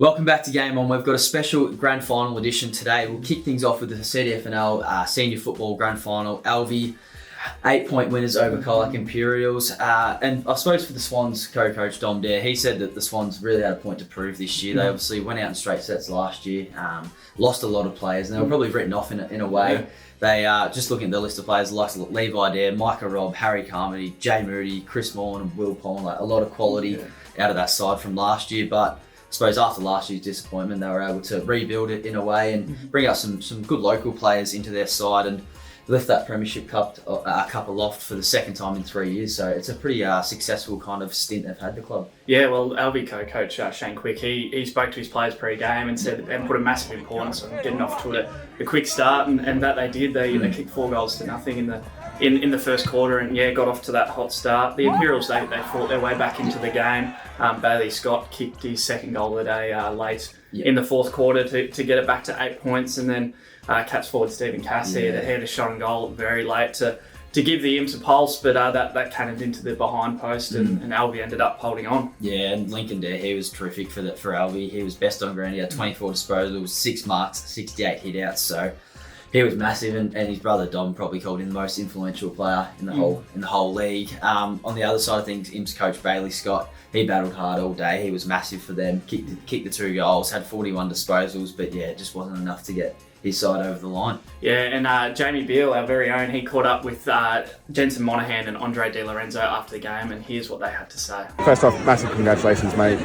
Welcome back to Game On. We've got a special grand final edition today. We'll kick things off with the CDFNL Senior Football Grand Final. Alvey, 8-point winners over Colac Imperials. And I suppose for the Swans co-coach Dom Dare, he said that the Swans really had a point to prove this year. They obviously went out in straight sets last year, lost a lot of players, and they were probably written off in a way. They just looking at the list of players like Levi Dare, Micah Robb, Harry Carmody, Jay Moody, Chris Morn, and Will Pond, like a lot of quality out of that side from last year. But I suppose after last year's disappointment, they were able to rebuild it in a way and bring out some good local players into their side and lift that Premiership Cup aloft for the second time in 3 years. So it's a pretty successful kind of stint they've had, the club. Yeah, well, Alvey co-coach Shane Quick, he spoke to his players pre-game and said and put a massive importance on getting off to a quick start, and that they did. They kicked 4 goals to nothing in the first quarter, and got off to that hot start. The Imperials, they fought their way back into the game. Bailey Scott kicked his second goal of the day late in the fourth quarter to get it back to 8 points, and then Cats forward Stephen Cassidy had a shot on goal very late to give the Imps a pulse, but that cannoned into the behind post, and Alvey ended up holding on. Yeah, and Lincoln Dare, he was terrific for Alvey. He was best on ground. He had 24 disposals, 6 marks, 68 hit-outs, so he was massive, and his brother Dom probably called him the most influential player in the whole league. On the other side of things, Imps coach Bailey Scott, he battled hard all day. He was massive for them. Kicked the 2 goals, had 41 disposals, but it just wasn't enough to get his side over the line. Yeah, and Jamie Beale, our very own, he caught up with Jensen, Monaghan and Andrea DeLorenzo after the game, and here's what they had to say. First off, massive congratulations, mate.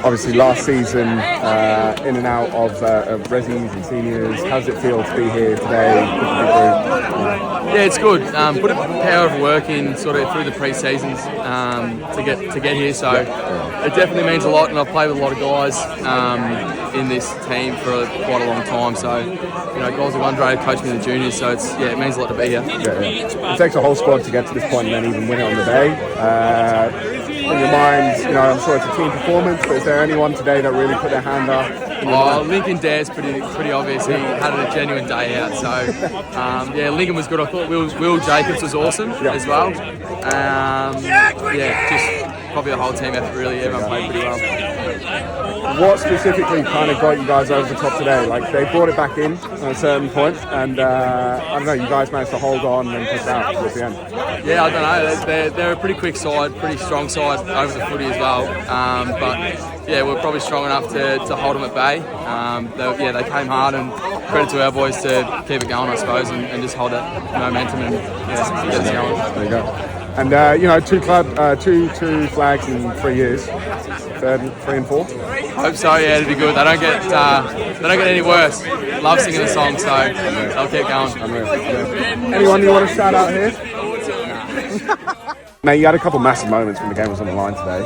Obviously last season in and out of resis and seniors. How does it feel to be here today? Yeah, it's good. Put a power of work in sort of through the pre-seasons to get here, so it definitely means a lot, and I've played with a lot of guys in this team for quite a long time, so guys like Andrea coached me in the juniors, so it means a lot to be here. It takes a whole squad to get to this point and then even win it on the day. In your mind, I'm sure it's a team performance, but is there anyone today that really put their hand up? Lincoln Dare's pretty obvious. He had a genuine day out, so Lincoln was good. I thought Will Jacobs was awesome as well. Just probably the whole team effort, really. Everyone played pretty well. What specifically kind of got you guys over the top today? Like, they brought it back in at a certain point, and I don't know, you guys managed to hold on and push it out towards the end. Yeah, I don't know. They're a pretty quick side, pretty strong side over the footy as well. We're probably strong enough to hold them at bay. They came hard, and credit to our boys to keep it going, I suppose, and just hold that momentum and get us going. There you go. And two flags in 3 years, 3 and 4. Hope so. Yeah, it'd be good. They don't get any worse. Love singing the song, so they'll keep going. Anyone you want to shout out here? Now, you had a couple massive moments when the game was on the line today.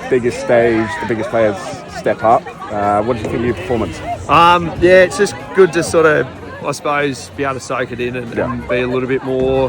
Biggest stage, the biggest players step up. What did you think of your performance? It's just good to sort of, I suppose, be able to soak it in and be a little bit more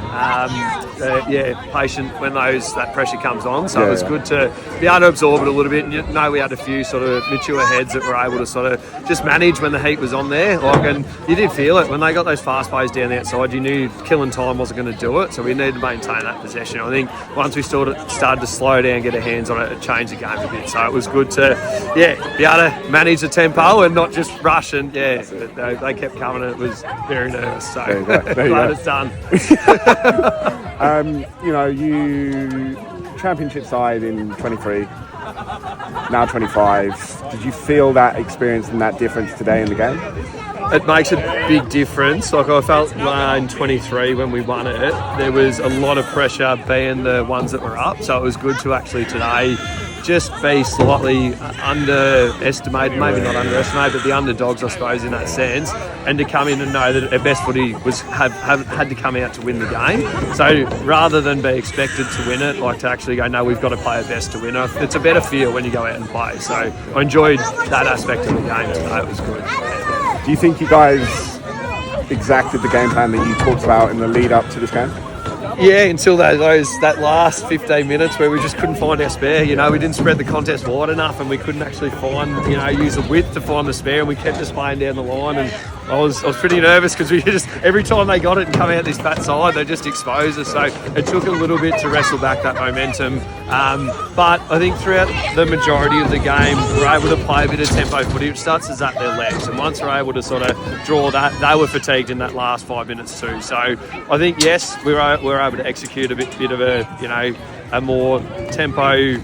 patient when that pressure comes on. So it was good to be able to absorb it a little bit. And we had a few sort of mature heads that were able to sort of just manage when the heat was on there. And you did feel it when they got those fast plays down the outside. You knew killing time wasn't going to do it. So we needed to maintain that possession. I think once we started to slow down, get our hands on it changed the game a bit. So it was good to be able to manage the tempo and not just rush. And they kept coming, and it was very nervous, so glad it's done. You championship side in 23, now 25. Did you feel that experience and that difference today in the game? It makes a big difference. Like, I felt in 23 when we won it, there was a lot of pressure being the ones that were up, so it was good to actually today just be slightly underestimated, maybe not underestimated, but the underdogs, I suppose, in that sense, and to come in and know that our best footy had to come out to win the game. So rather than be expected to win it, like to actually go, no, we've got to play our best to win it. It's a better feel when you go out and play. So I enjoyed that aspect of the game today. It was good. Do you think you guys exacted the game plan that you talked about in the lead up to this game? Yeah, until that last 15 minutes where we just couldn't find our spare. We didn't spread the contest wide enough, and we couldn't actually find, use the width to find the spare, and we kept just playing down the line, and I was pretty nervous because we just every time they got it and come out this fat side, they just exposed us. So it took a little bit to wrestle back that momentum. But I think throughout the majority of the game, we're able to play a bit of tempo footy, which starts us at their legs. And once we're able to sort of draw that, they were fatigued in that last 5 minutes too. So I think yes, we were able to execute a bit of a more tempo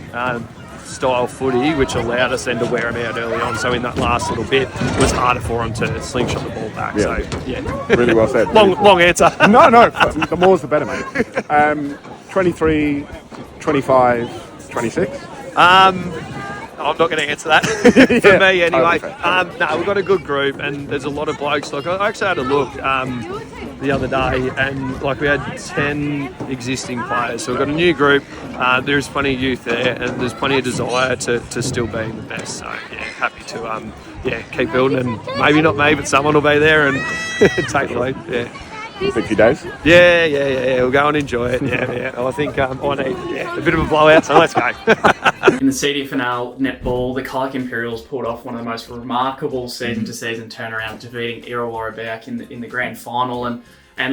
style footy, which allowed us then to wear them out early on. So in that last little bit, it was harder for them to slingshot the ball back. Yeah. So yeah, Really well said. long answer. No, the more's the better, mate. 23, 25, 26. I'm not going to answer that for me anyway. Okay. No, we've got a good group and there's a lot of blokes. Like I actually had a look the other day and like we had 10 existing players. So we've got a new group. There's plenty of youth there and there's plenty of desire to still be the best. So yeah, happy to keep building and maybe not me, but someone will be there and take the lead. Yeah. 50 days? Yeah. We'll go and enjoy it. Yeah. I think I need a bit of a blowout, so let's go. In the CDFNL netball, the Colac Imperials pulled off one of the most remarkable season-to-season turnarounds, defeating Iroquois back in the grand final and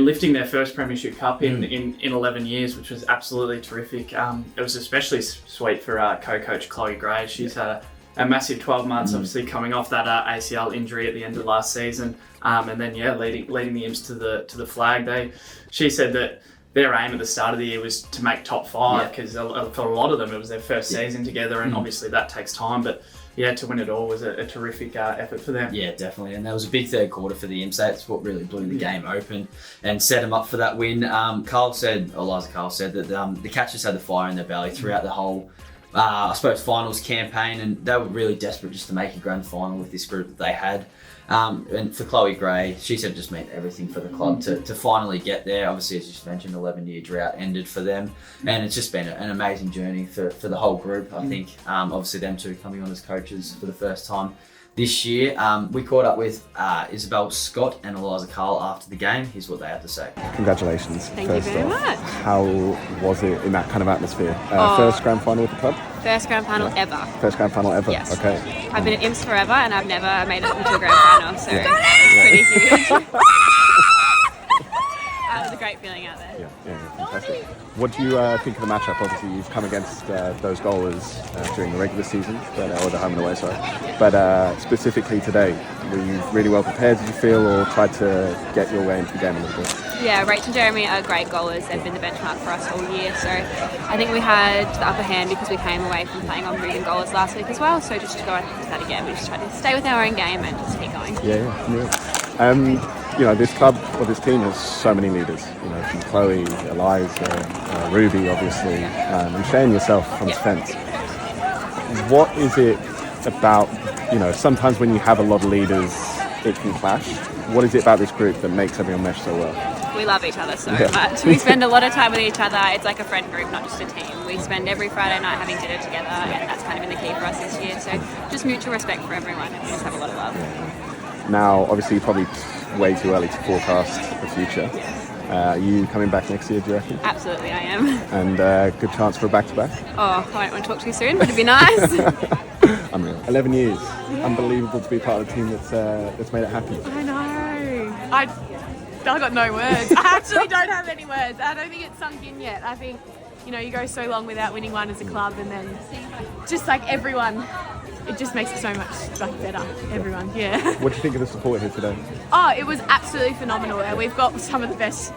lifting their first premiership cup in 11 years, which was absolutely terrific. It was especially sweet for co-coach Chloe Gray. She's had a massive 12 months, obviously coming off that ACL injury at the end of last season, and then leading the Imps to the flag. She said that their aim at the start of the year was to make top 5 because for a lot of them it was their first season together, and obviously that takes time. But to win it all was a terrific effort for them. Yeah, definitely. And that was a big third quarter for the Imps. That's what really blew the game open and set them up for that win. Eliza Carl said that the Catchers had the fire in their belly throughout the whole finals campaign, and they were really desperate just to make a grand final with this group that they had. And for Chloe Gray, she said it just meant everything for the club to finally get there. Obviously, as you just mentioned, 11-year drought ended for them, and it's just been an amazing journey for the whole group. I think obviously them two coming on as coaches for the first time this year. We caught up with Isobel Scott and Eliza Carl after the game. Here's what they had to say. Congratulations. Thank you very much. How was it in that kind of atmosphere? First grand final with the club? First grand final ever. First grand final ever? Yes. Okay. I've been at Imps forever and I've never made it into a grand final, so it's pretty huge. It was a great feeling out there. Yeah, fantastic. What do you think of the matchup? Obviously, you've come against those goalers during the regular season, or the home and away, sorry. But specifically today, were you really well prepared, did you feel, or tried to get your way into the game a little bit? Yeah, Rach and Jeremy are great goalers. They've been the benchmark for us all year. So I think we had the upper hand because we came away from playing on moving goalers last week as well. So just to go into that again, we just tried to stay with our own game and just keep going. Yeah. This club or this team has so many leaders. From Chloe, Eliza, Ruby, obviously, and Shane yourself from defence. What is it about? Sometimes when you have a lot of leaders, it can clash. What is it about this group that makes everyone mesh so well? We love each other so much. We spend a lot of time with each other. It's like a friend group, not just a team. We spend every Friday night having dinner together, and that's kind of been the key for us this year. So just mutual respect for everyone, and we just have a lot of love. Yeah. Now, obviously, probably way too early to forecast the future. Are you coming back next year, do you reckon? Absolutely, I am. And good chance for a back-to-back? Oh, I don't want to talk too soon, but it'd be nice. Unreal. 11 years. Unbelievable to be part of the team that's made it happen. I know. I got no words. I actually don't have any words. I don't think it's sunk in yet. I think, you go so long without winning one as a club, and then just like everyone, it just makes it so much better. Everyone, yeah. What do you think of the support here today? Oh, it was absolutely phenomenal. We've got some of the best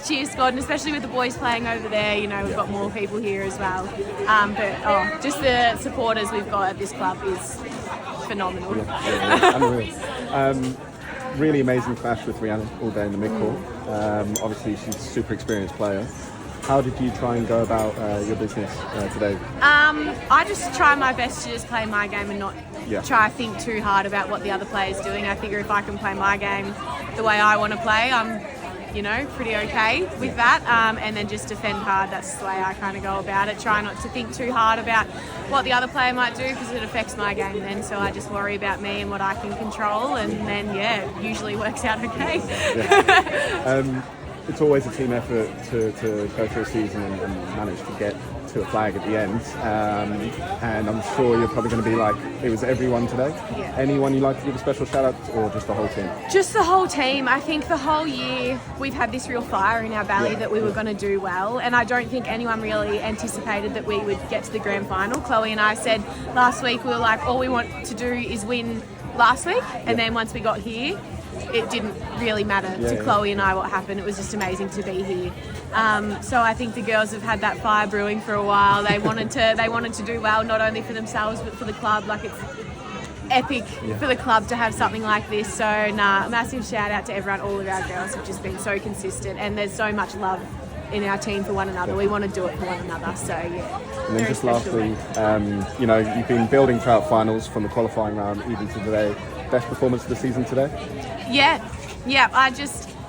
cheer squad, and especially with the boys playing over there, we've got more people here as well. Just the supporters we've got at this club is phenomenal. Unreal. Really amazing clash with Rihanna all day in the mid-court. Obviously, she's a super experienced player. How did you try and go about your business today? I just try my best to just play my game and not try to think too hard about what the other player's doing. I figure if I can play my game the way I want to play, I'm pretty okay with that, and then just defend hard. That's the way I kind of go about it. Try not to think too hard about what the other player might do because it affects my game then, so I just worry about me and what I can control, and then usually works out okay. it's always a team effort to go through a season and manage to get to a flag at the end. And I'm sure you're probably going to be like, it was everyone today. Yeah. Anyone you'd like to give a special shout out, or just the whole team? Just the whole team. I think the whole year we've had this real fire in our belly that we were going to do well, and I don't think anyone really anticipated that we would get to the grand final. Chloe and I said last week, we were like, all we want to do is win last week, and then once we got here, it didn't really matter to Chloe and I what happened. It was just amazing to be here. So I think the girls have had that fire brewing for a while. They wanted to do well, not only for themselves but for the club. Like, it's epic for the club to have something like this. So massive shout out to everyone. All of our girls have just been so consistent, and there's so much love in our team for one another. We want to do it for one another. So And then just lastly, you've been building throughout finals from the qualifying round even to today. Best performance of the season today? Yeah.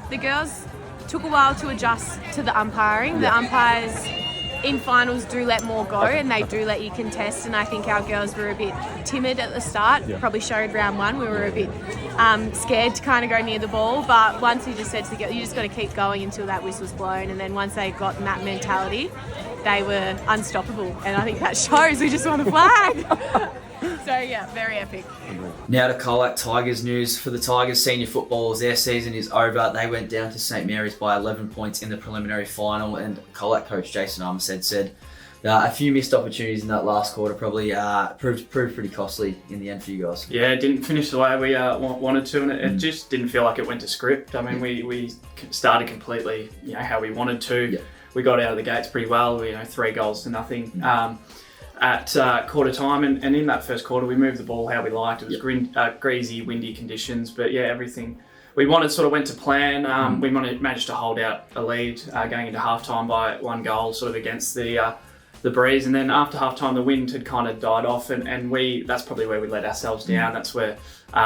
The girls took a while to adjust to the umpiring. The umpires in finals do let more go, and they do let you contest, and I think our girls were a bit timid at the start. Probably showed round one we were a bit scared to kind of go near the ball, but once you just said to the girls, you just got to keep going until that whistle's blown, and then once they got in that mentality, they were unstoppable, and I think that shows. We just won a flag. So very epic. Now to Colac Tigers news. For the Tigers senior footballers, their season is over. They went down to St Mary's by 11 points in the preliminary final, and Colac coach Jason Armstead said a few missed opportunities in that last quarter probably proved pretty costly in the end for you guys. Yeah, it didn't finish the way we wanted to, and it just didn't feel like it went to script. I mean, we started completely how we wanted to. Yeah. We got out of the gates pretty well. 3 goals to nothing. At quarter time, and in that first quarter we moved the ball how we liked. It was greasy, windy conditions, but everything we wanted sort of went to plan. We managed to hold out a lead going into halftime by 1 goal, sort of against the breeze, and then after halftime the wind had kind of died off, and that's probably where we let ourselves down. That's where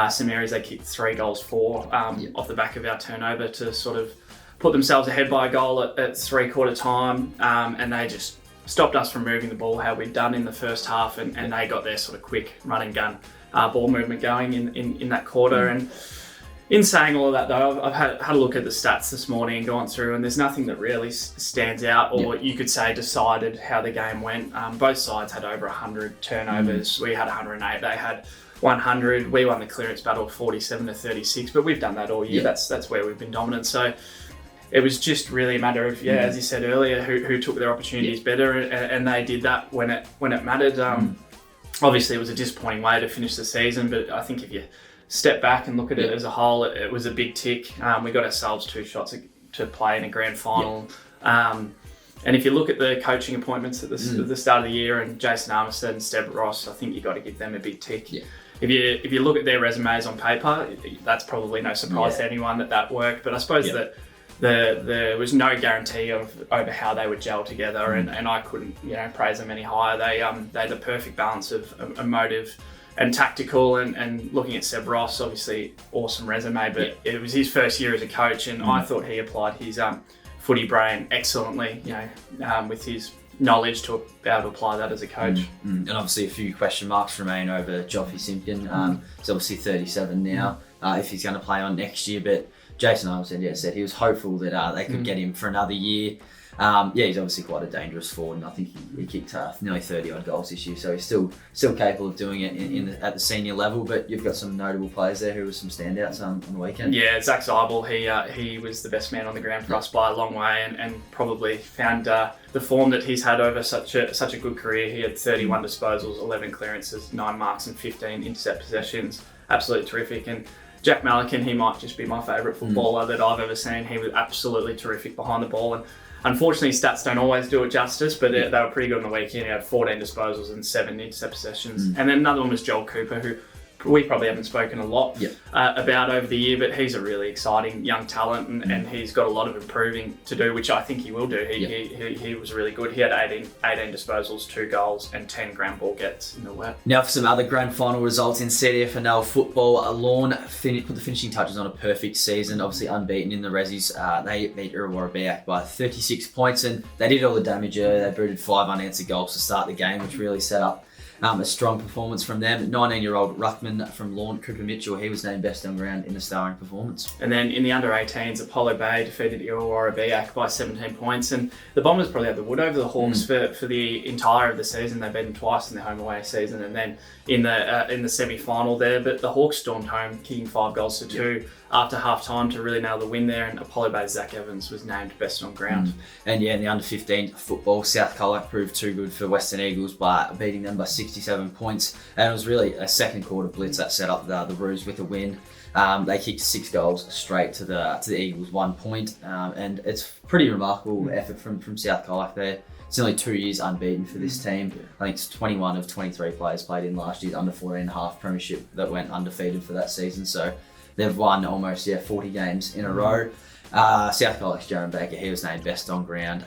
St Mary's, they kicked 3 goals for off the back of our turnover to sort of put themselves ahead by a goal at 3/4 time, and they just stopped us from moving the ball how we'd done in the first half, and they got their sort of quick run and gun ball movement going in that quarter. And in saying all of that though, I've had a look at the stats this morning and gone through, and there's nothing that really stands out, or you could say decided how the game went. Both sides had over 100 turnovers. We had 108, they had 100. We won the clearance battle 47-36, but we've done that all year. That's where we've been dominant. So it was just really a matter of, as you said earlier, who took their opportunities better, and they did that when it mattered. Obviously, it was a disappointing way to finish the season, but I think if you step back and look at it as a whole, it was a big tick. We got ourselves 2 shots to play in a grand final. And if you look at the coaching appointments at the start of the year, and Jason Armstead and Steb Ross, I think you've got to give them a big tick. If you look at their resumes on paper, that's probably no surprise to anyone that worked, but I suppose that there was no guarantee over how they would gel together, and I couldn't praise them any higher. They had the perfect balance of emotive and tactical, and looking at Seb Ross, obviously awesome resume, but it was his first year as a coach, and I thought he applied his footy brain excellently, with his knowledge to be able to apply that as a coach. And obviously a few question marks remain over Joffrey Simpkin. He's obviously 37 now, if he's going to play on next year, but Jason Armstead said he was hopeful that they could get him for another year. He's obviously quite a dangerous forward, and I think he kicked nearly 30 odd goals this year, so he's still capable of doing it at the senior level. But you've got some notable players there who were some standouts on the weekend. Yeah, Zach Isobel, he was the best man on the ground for us by a long way, and probably found the form that he's had over such a good career. He had 31 disposals, 11 clearances, 9 marks and 15 intercept possessions. Absolutely terrific. And Jack Malakin, he might just be my favourite footballer that I've ever seen. He was absolutely terrific behind the ball, and unfortunately stats don't always do it justice, but they were pretty good on the weekend. He had 14 disposals and 7 intercept possessions. And then another one was Joel Cooper, who we probably haven't spoken a lot about over the year, but he's a really exciting young talent, and he's got a lot of improving to do, which I think he will do. He was really good. He had 18 disposals, 2 goals, and 10 ground ball gets in the wet. Now for some other grand final results in CDFNL football. Lorne put the finishing touches on a perfect season, obviously unbeaten in the Rezzies. They beat Illawarra Beak by 36 points, and they did all the damage early. They booted 5 unanswered goals to start the game, which really set up A strong performance from them. 19-year-old ruckman from Lawn, Cooper Mitchell, he was named best on ground in the starring performance. And then in the under-18s, Apollo Bay defeated Illawarra Biak by 17 points. And the Bombers probably had the wood over the Hawks for the entire of the season. They beat them twice in their home-away season, and then in the semi-final there. But the Hawks stormed home, kicking 5 goals to 2 after half-time to really nail the win there. And Apollo Bay's Zach Evans was named best on ground. And in the under-15 football, South Colac proved too good for Western Eagles by beating them by 67 points. And it was really a second quarter blitz that set up the Roos with a win. They kicked 6 goals straight to the Eagles 1 point. And it's pretty remarkable effort from South Colac there. It's only 2 years unbeaten for this team. I think it's 21 of 23 players played in last year's under 14.5 premiership that went undefeated for that season. So they've won almost 40 games in a row. South Colac's Jaron Baker, he was named best on ground.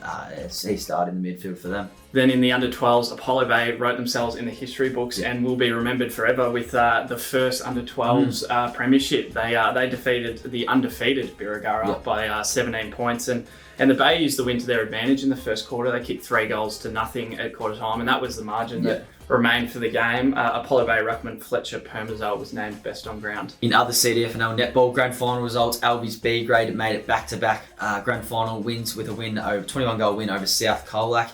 He started in the midfield for them. Then in the under-12s, Apollo Bay wrote themselves in the history books and will be remembered forever with the first under-12s premiership. They defeated the undefeated Birregurra by 17 points. And the Bay used the win to their advantage in the first quarter. They kicked 3 goals to nothing at quarter time, and that was the margin that remained for the game. Apollo Bay ruckman Fletcher Permazel was named best on ground. In other CDFNL netball grand final results, Albi's B grade made it back-to-back grand final wins with a 21-goal win over South Colac.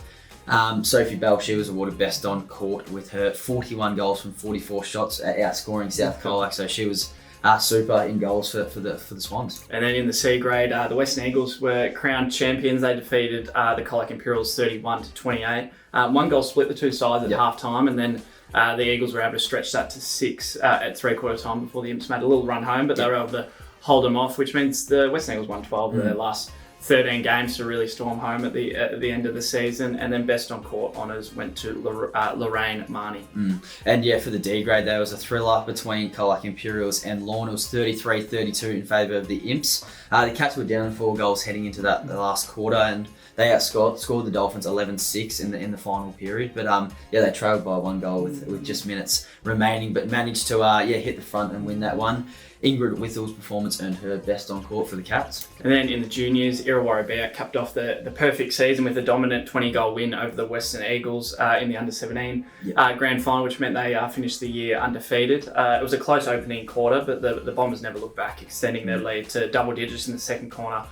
Sophie Bell, she was awarded best on court with her 41 goals from 44 shots, outscoring South Colac. So she was super in goals for the Swans. And then in the C grade, the Western Eagles were crowned champions. They defeated the Colac Imperials 31-28. 1 goal split the two sides at half time, and then the Eagles were able to stretch that to 6 at 3/4 time before the Imps made a little run home, but they were able to hold them off, which means the Western Eagles won 12 of their last 13 games to really storm home at the end of the season. And then best on court honours went to Lorraine Marnie. And for the D grade, there was a thriller between Colac Imperials and Lorne. It was 33-32 in favour of the Imps. The Cats were down 4 goals heading into the last quarter, and they outscored the Dolphins 11-6 in the final period. But they trailed by 1 goal with just minutes remaining, but managed to hit the front and win that one. Ingrid Whittle's performance earned her best on court for the Cats. And then in the juniors, Illawarra Biak capped off the perfect season with a dominant 20-goal win over the Western Eagles in the under-17 grand final, which meant they finished the year undefeated. It was a close opening quarter, but the Bombers never looked back, extending their lead to double digits in the second corner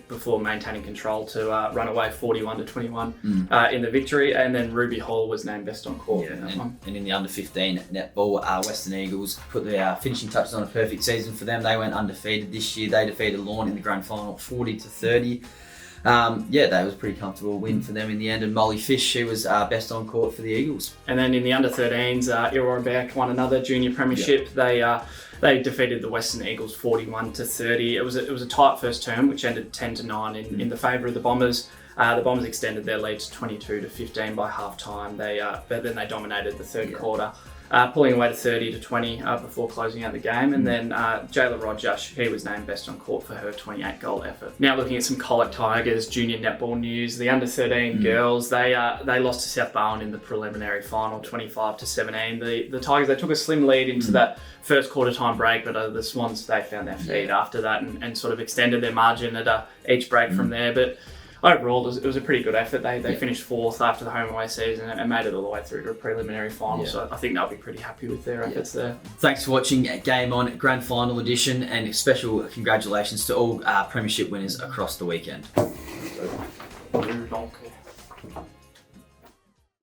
before maintaining control to run away 41-21 in the victory. And then Ruby Hall was named best on court in that one. And in the under-15 netball, Western Eagles put the finishing touches on a perfect season for them. They went undefeated this year. They defeated Lorne in the grand final 40-30. That was a pretty comfortable win for them in the end. And Molly Fish, she was best on court for the Eagles. And then in the under-13s, Illawarra Biak won another junior premiership. They defeated the Western Eagles 41-30. It was a tight first term, which ended 10-9 in the favour of the Bombers. The Bombers extended their lead to 22-15 by half time. But then they dominated the third quarter, pulling away to 30-20 before closing out the game. And then Jayla Roger, he was named best on court for her 28-goal effort. Now looking at some Colac Tigers junior netball news, the under-13 girls, they lost to South Barwon in the preliminary final 25-17. The Tigers, they took a slim lead into that first quarter time break, but the Swans, they found their feet after that and sort of extended their margin at each break from there. But overall, it was a pretty good effort. They finished 4th after the home away season and made it all the way through to a preliminary final. So I think they'll be pretty happy with their efforts there. Thanks for watching Game On Grand Final Edition, and special congratulations to all premiership winners across the weekend. Donkey.